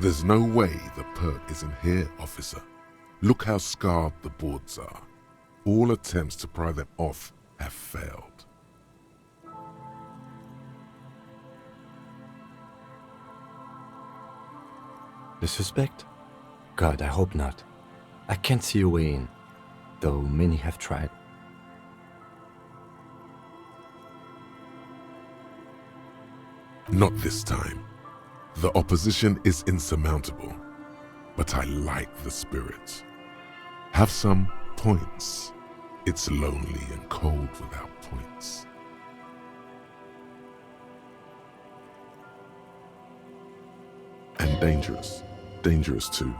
There's no way the perk isn't here, officer. Look how scarred the boards are. All attempts to pry them off have failed. The suspect? God, I hope not. I can't see a way in, though many have tried. Not this time. The opposition is insurmountable, but I like the spirit. Have some points. It's lonely and cold without points. And dangerous. Dangerous too.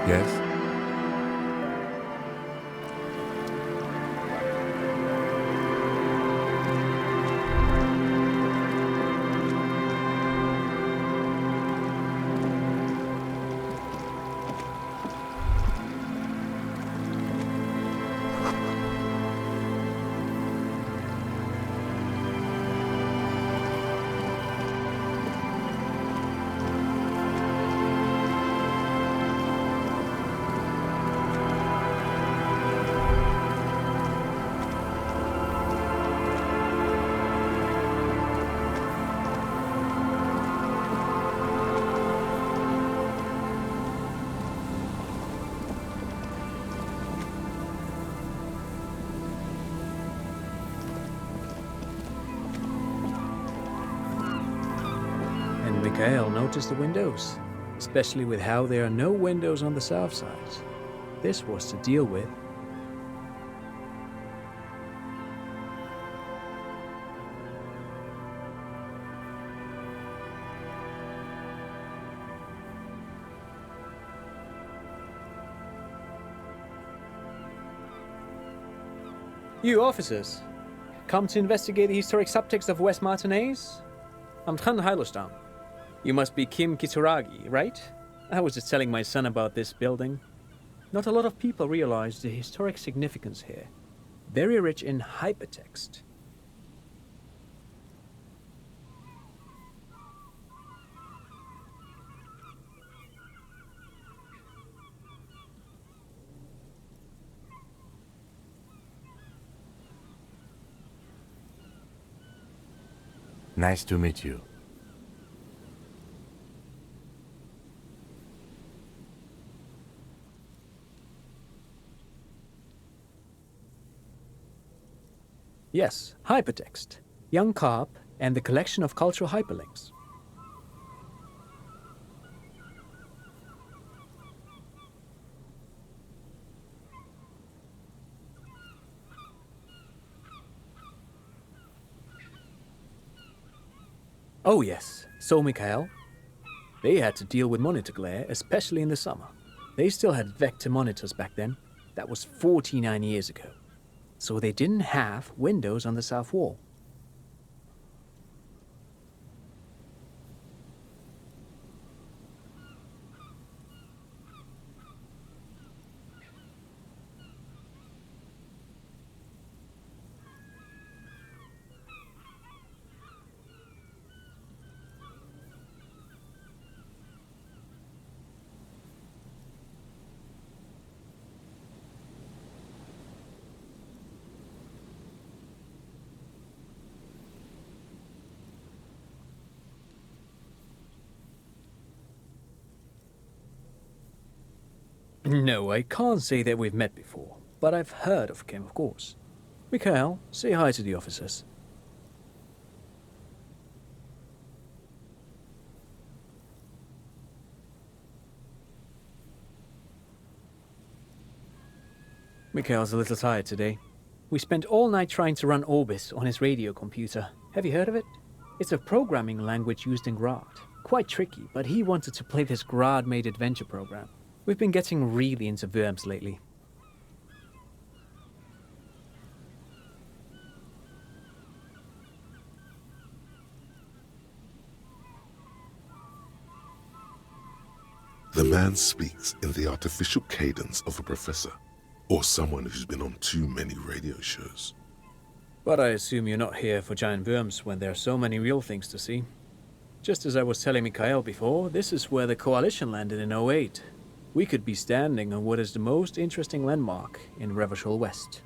Yes? Mikhail noticed the windows, especially with how there are no windows on the south side. This was to deal with. You officers, come to investigate the historic subtext of West Martinez? I'm Tran Heilostam. You must be Kim Kitsuragi, right? I was just telling my son about this building. Not a lot of people realize the historic significance here. Very rich in hypertext. Nice to meet you. Yes, hypertext. Young Carp and the collection of cultural hyperlinks. Oh yes, so Mikhail. They had to deal with monitor glare, especially in the summer. They still had vector monitors back then. That was 49 years ago. So they didn't have windows on the south wall. No, I can't say that we've met before, but I've heard of him, of course. Mikhail, say hi to the officers. Mikhail's a little tired today. We spent all night trying to run Orbis on his radio computer. Have you heard of it? It's a programming language used in Grad. Quite tricky, but he wanted to play this Grad-made adventure program. We've been getting really into verbs lately. The man speaks in the artificial cadence of a professor, or someone who's been on too many radio shows. But I assume you're not here for giant worms when there are so many real things to see. Just as I was telling Mikhail before, this is where the Coalition landed in '08. We could be standing on what is the most interesting landmark in Revachol West.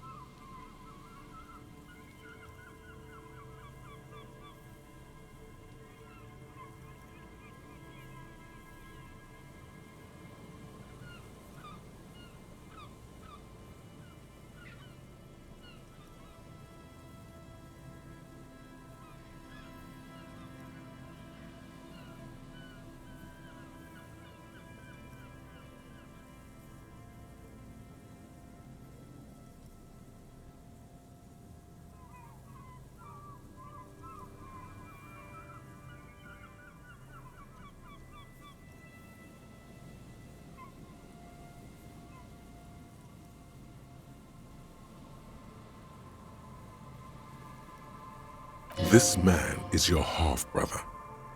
This man is your half-brother.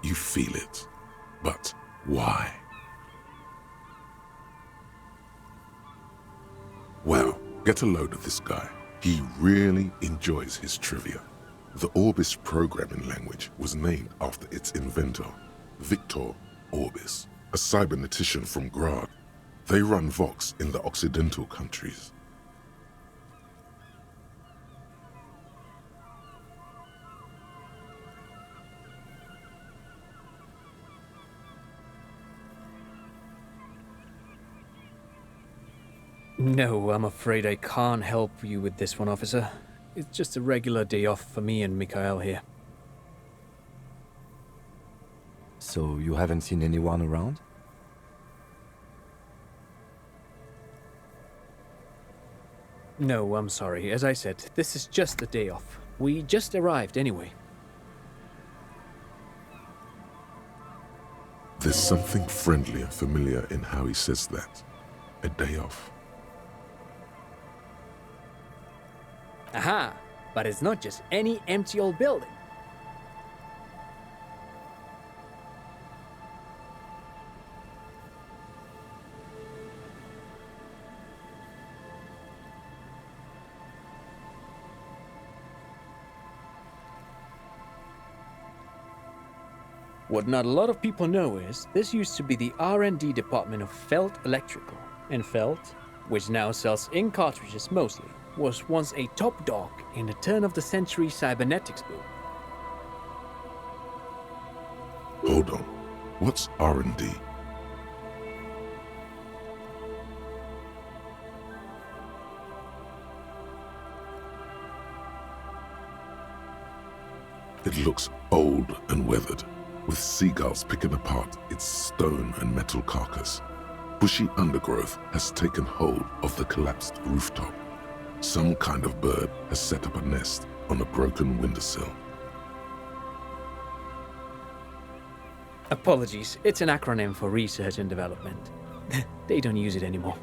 You feel it. But why? Well, get a load of this guy. He really enjoys his trivia. The Orbis programming language was named after its inventor, Victor Orbis, a cybernetician from Grad. They run Vox in the Occidental countries. No, I'm afraid I can't help you with this one, officer. It's just a regular day off for me and Mikhail here. So you haven't seen anyone around? No, I'm sorry. As I said, this is just a day off. We just arrived anyway. There's something friendly and familiar in how he says that. A day off. Aha! But it's not just any empty old building. What not a lot of people know is this used to be the R&D department of Felt Electrical. And Felt, which now sells ink cartridges mostly, was once a top dog in the turn-of-the-century cybernetics boom. Hold on. What's R&D? It looks old and weathered, with seagulls picking apart its stone and metal carcass. Bushy undergrowth has taken hold of the collapsed rooftop. Some kind of bird has set up a nest on a broken windowsill. Apologies, it's an acronym for research and development. They don't use it anymore.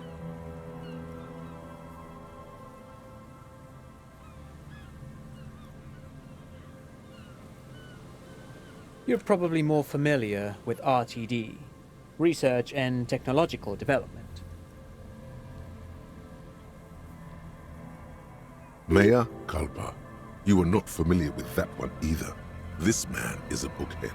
You're probably more familiar with RTD, Research and Technological Development. Mea culpa. You are not familiar with that one either. This man is a bookhead.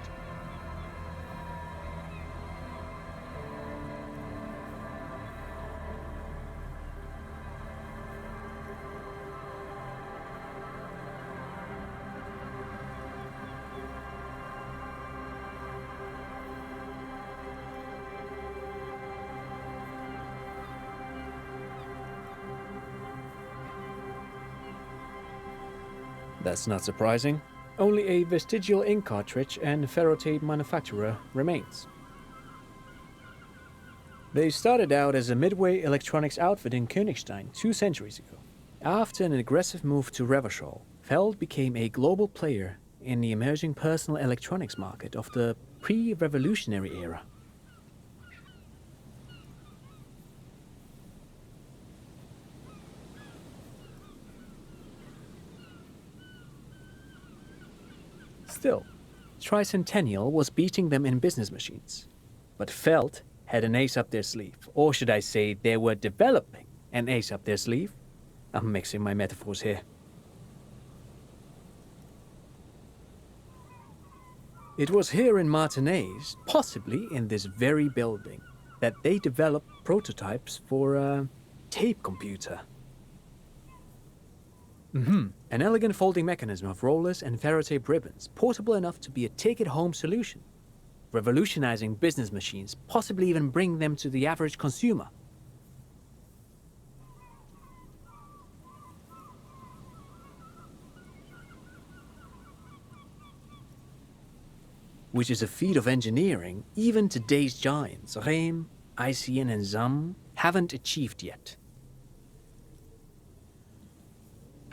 That's not surprising. Only a vestigial ink cartridge and ferrotape manufacturer remains. They started out as a midway electronics outfit in Königstein 2 centuries ago. After an aggressive move to Revachol, Feld became a global player in the emerging personal electronics market of the pre-revolutionary era. Still, Tricentennial was beating them in business machines. But Feld had an ace up their sleeve, or should I say they were developing an ace up their sleeve. I'm mixing my metaphors here. It was here in Martinez, possibly in this very building, that they developed prototypes for a tape computer. An elegant folding mechanism of rollers and ferrotape ribbons, portable enough to be a take-it-home solution, revolutionizing business machines, possibly even bring them to the average consumer. Which is a feat of engineering even today's giants, Rehm, ICN and ZAM, haven't achieved yet.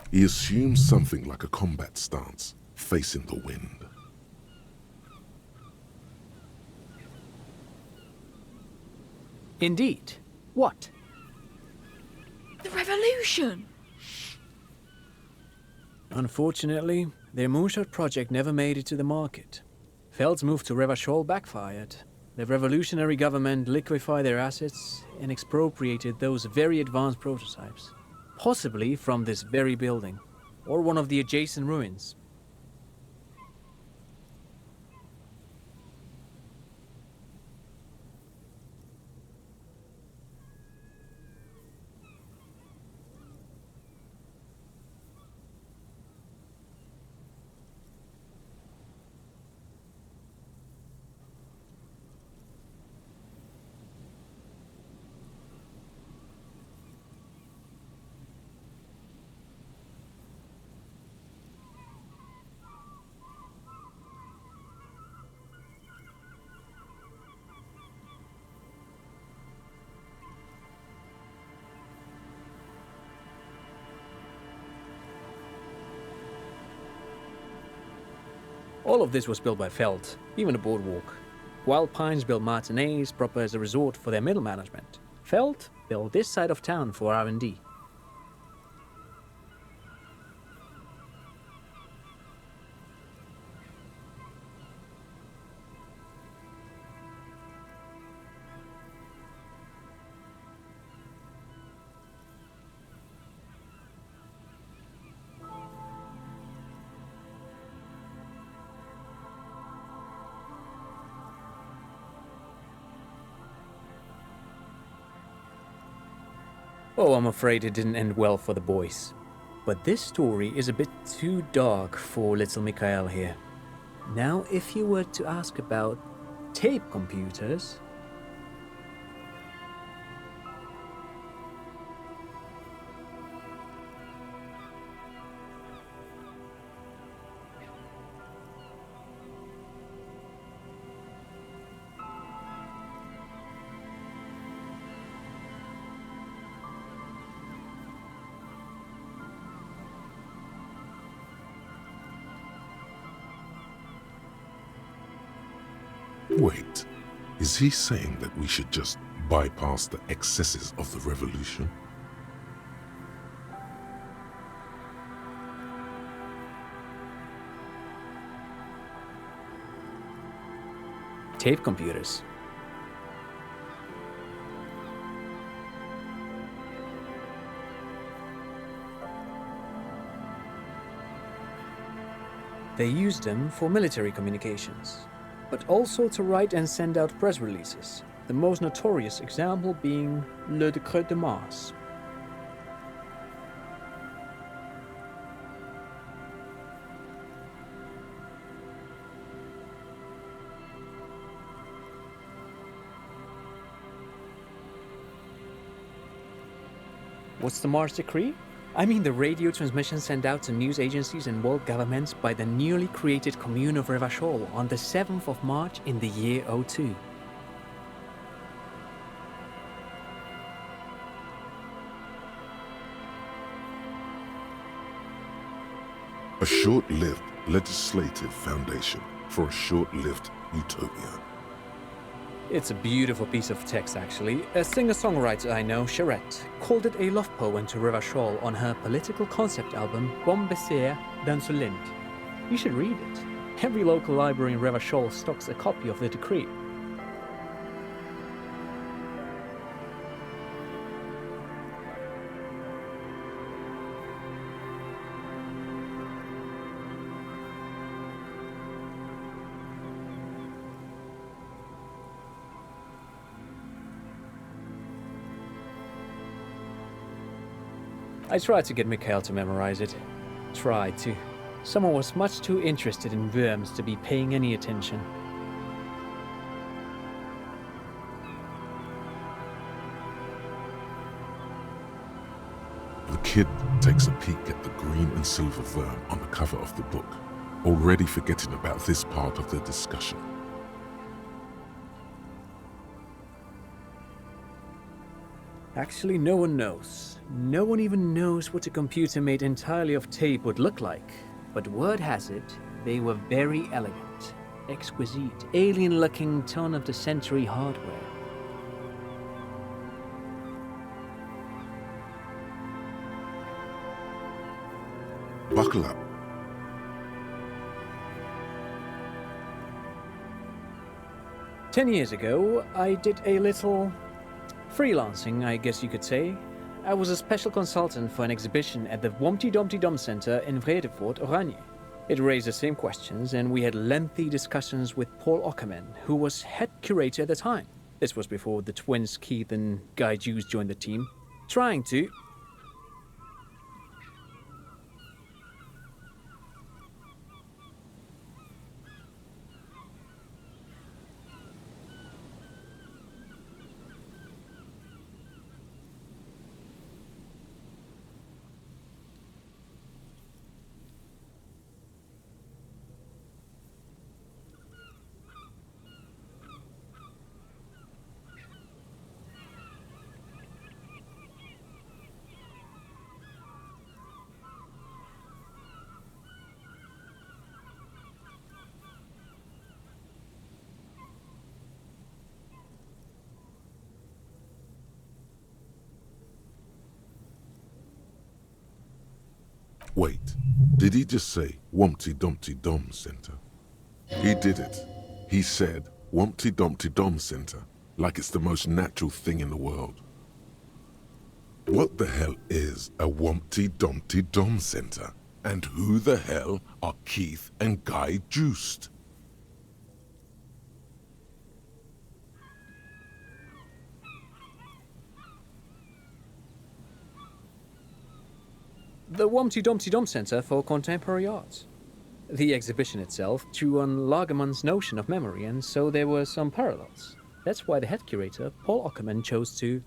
He assumes something like a combat stance, facing the wind. Indeed. What? The revolution! Unfortunately, their moonshot project never made it to the market. Feld's move to Revachol backfired. The revolutionary government liquefied their assets and expropriated those very advanced prototypes. Possibly from this very building, or one of the adjacent ruins. All of this was built by Feld, even the boardwalk. Wild Pines built Martinez proper as a resort for their middle management. Feld built this side of town for R&D. Oh, I'm afraid it didn't end well for the boys. But this story is a bit too dark for little Mikhail here. Now, if you were to ask about tape computers... Wait, is he saying that we should just bypass the excesses of the revolution? Tape computers. They used them for military communications, but also to write and send out press releases, the most notorious example being Le Décret de Mars. What's the Mars Decree? I mean the radio transmission sent out to news agencies and world governments by the newly created commune of Revachol on the 7th of March in the year 02. A short-lived legislative foundation for a short-lived utopia. It's a beautiful piece of text, actually. A singer-songwriter I know, Charette, called it a love poem to Revachol on her political concept album, Bon Baiser dans ce Lind. You should read it. Every local library in Revachol stocks a copy of the decree. I tried to get Mikhail to memorize it. Tried to. Someone was much too interested in worms to be paying any attention. The kid takes a peek at the green and silver worm on the cover of the book, already forgetting about this part of the discussion. Actually, no one knows. No one even knows what a computer made entirely of tape would look like. But word has it, they were very elegant, exquisite, alien-looking turn-of-the-century hardware. Buckle up. "10 years ago, I did a little freelancing, I guess you could say. I was a special consultant for an exhibition at the Humpty Dumpty Dum Center in Vredefort, Oranje. It raised the same questions, and we had lengthy discussions with Paul Ockerman, who was head curator at the time. This was before the twins Keith and Guy Juice joined the team, trying to... Wait, did he just say Humpty Dumpty Dum Center? He did it. He said Humpty Dumpty Dum Center, like it's the most natural thing in the world. What the hell is a Humpty Dumpty Dum Center? And who the hell are Keith and Guy Juiced? The Humpty Dumpty Dum Center for Contemporary Art. The exhibition itself drew on Lagerman's notion of memory, and so there were some parallels. That's why the head curator, Paul Ockerman, chose to...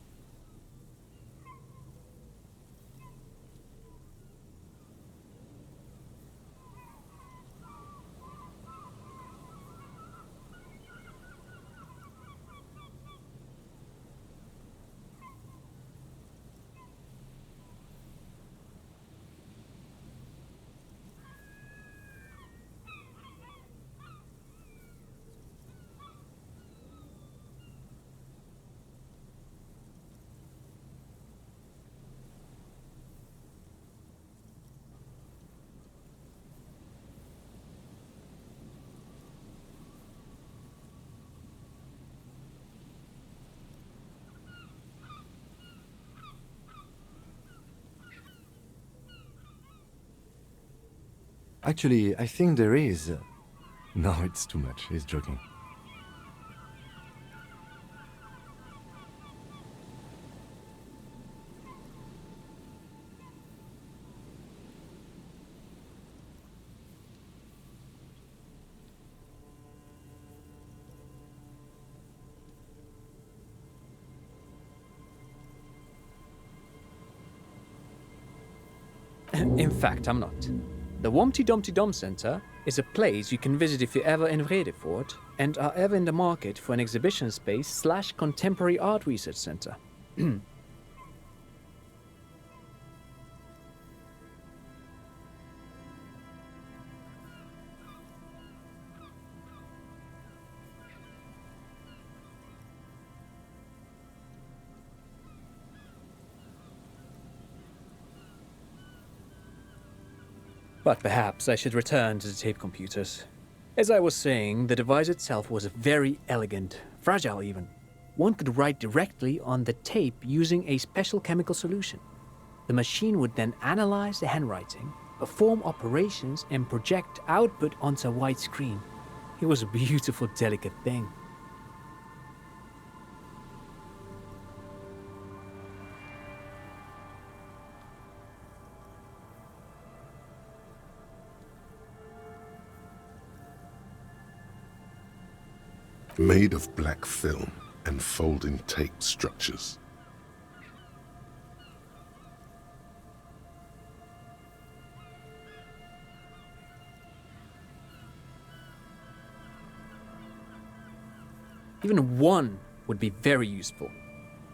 Actually, I think there is. No, it's too much. He's joking. In fact, I'm not. The Wompty Dumpty Dum Center is a place you can visit if you're ever in Redefort and are ever in the market for an exhibition space / contemporary art research center. But perhaps I should return to the tape computers. As I was saying, the device itself was very elegant, fragile even. One could write directly on the tape using a special chemical solution. The machine would then analyze the handwriting, perform operations, and project output onto a white screen. It was a beautiful, delicate thing. Made of black film and folding tape structures. Even one would be very useful.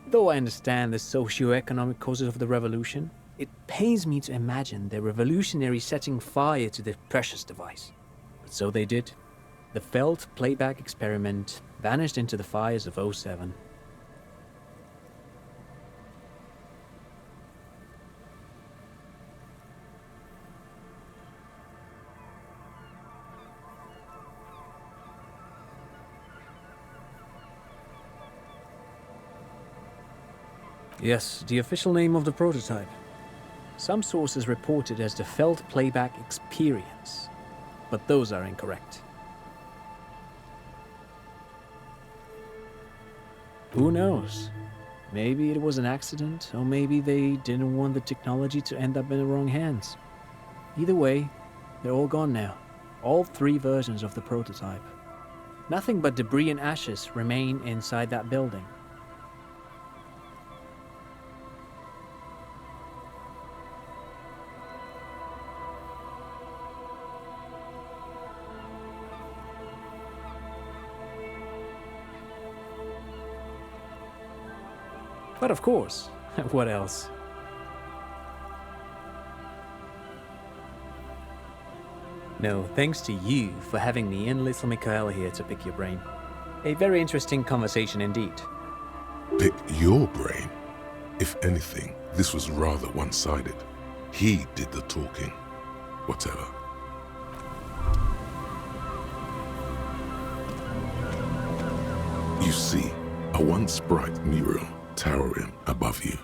Though I understand the socio-economic causes of the revolution, it pains me to imagine the revolutionaries setting fire to the precious device. But so they did. The Feld playback experiment vanished into the fires of '07. Yes, the official name of the prototype. Some sources report it as the Feld Playback Experience, but those are incorrect. Who knows? Maybe it was an accident, or maybe they didn't want the technology to end up in the wrong hands. Either way, they're all gone now. All 3 versions of the prototype. Nothing but debris and ashes remain inside that building. But of course, what else? No, thanks to you for having me and little Mikael here to pick your brain. A very interesting conversation indeed. Pick your brain? If anything, this was rather one-sided. He did the talking. Whatever. You see, a once bright mural towering above you.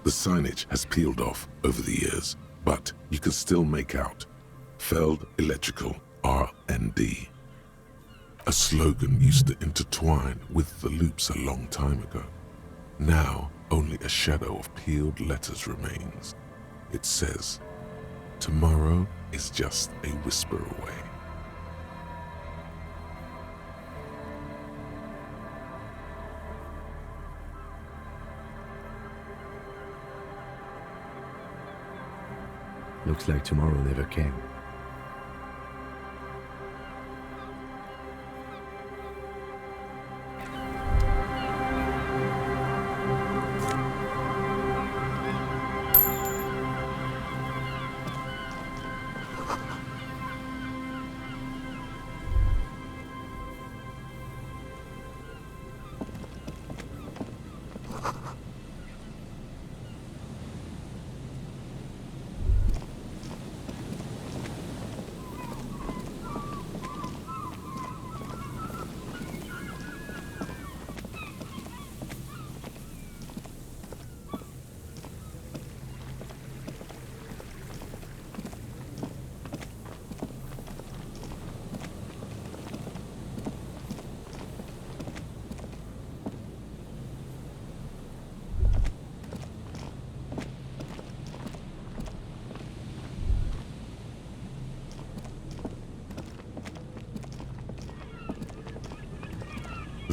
The signage has peeled off over the years, but you can still make out Feld Electrical R&D. A slogan used to intertwine with the loops a long time ago. Now, only a shadow of peeled letters remains. It says, "Tomorrow is just a whisper away." Looks like tomorrow never came.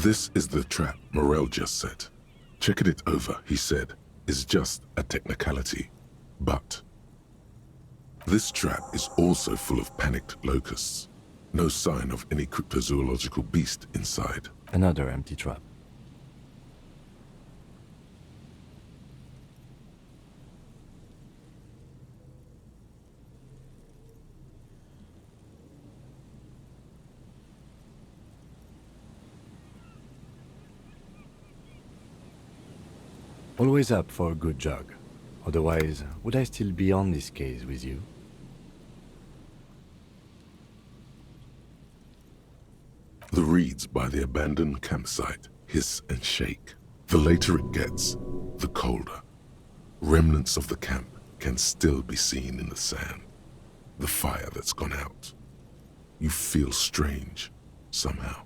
This is the trap Morel just set. Checking it over, he said, is just a technicality. But this trap is also full of panicked locusts. No sign of any cryptozoological beast inside. Another empty trap. Always up for a good jog. Otherwise, would I still be on this case with you? The reeds by the abandoned campsite hiss and shake. The later it gets, the colder. Remnants of the camp can still be seen in the sand. The fire that's gone out. You feel strange, somehow.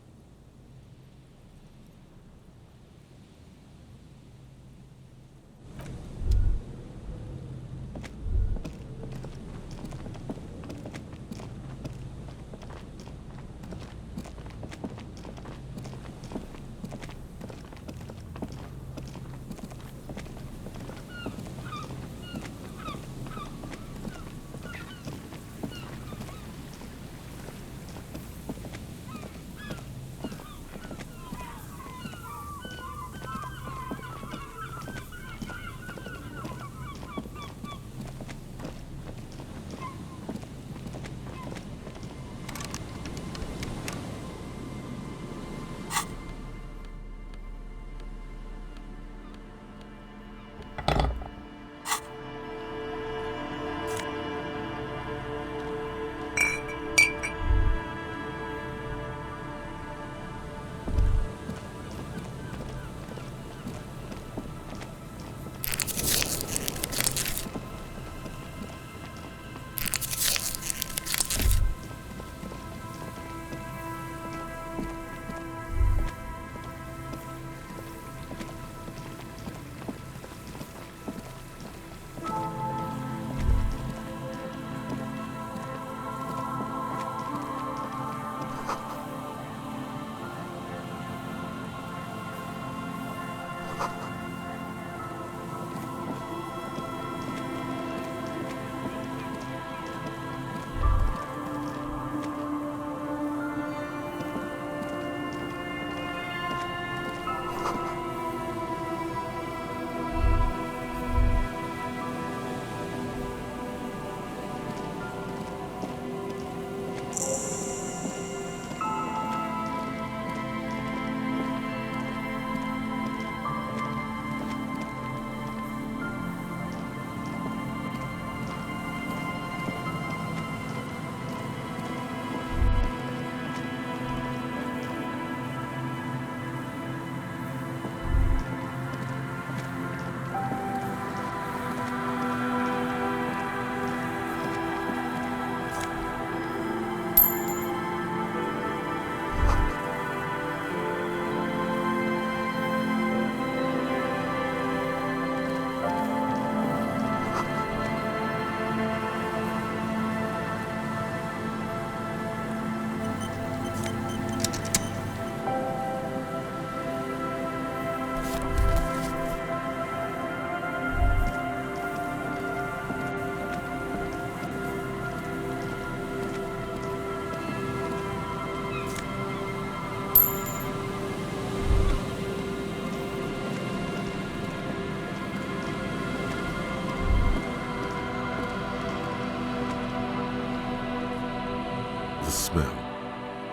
The smell.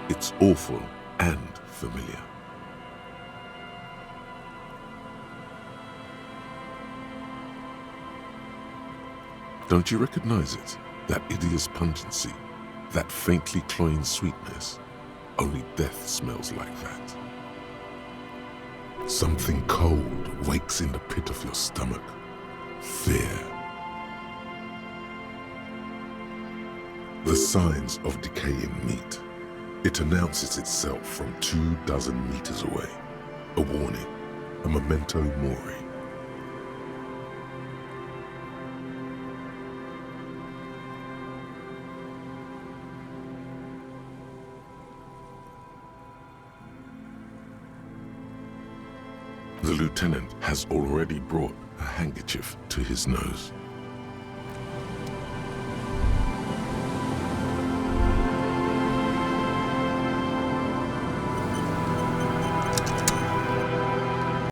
It's awful and familiar. Don't you recognize it? That hideous pungency, that faintly cloying sweetness. Only death smells like that. Something cold wakes in the pit of your stomach. Fear. The signs of decaying meat. It announces itself from 24 meters away. A warning, a memento mori. The lieutenant has already brought a handkerchief to his nose.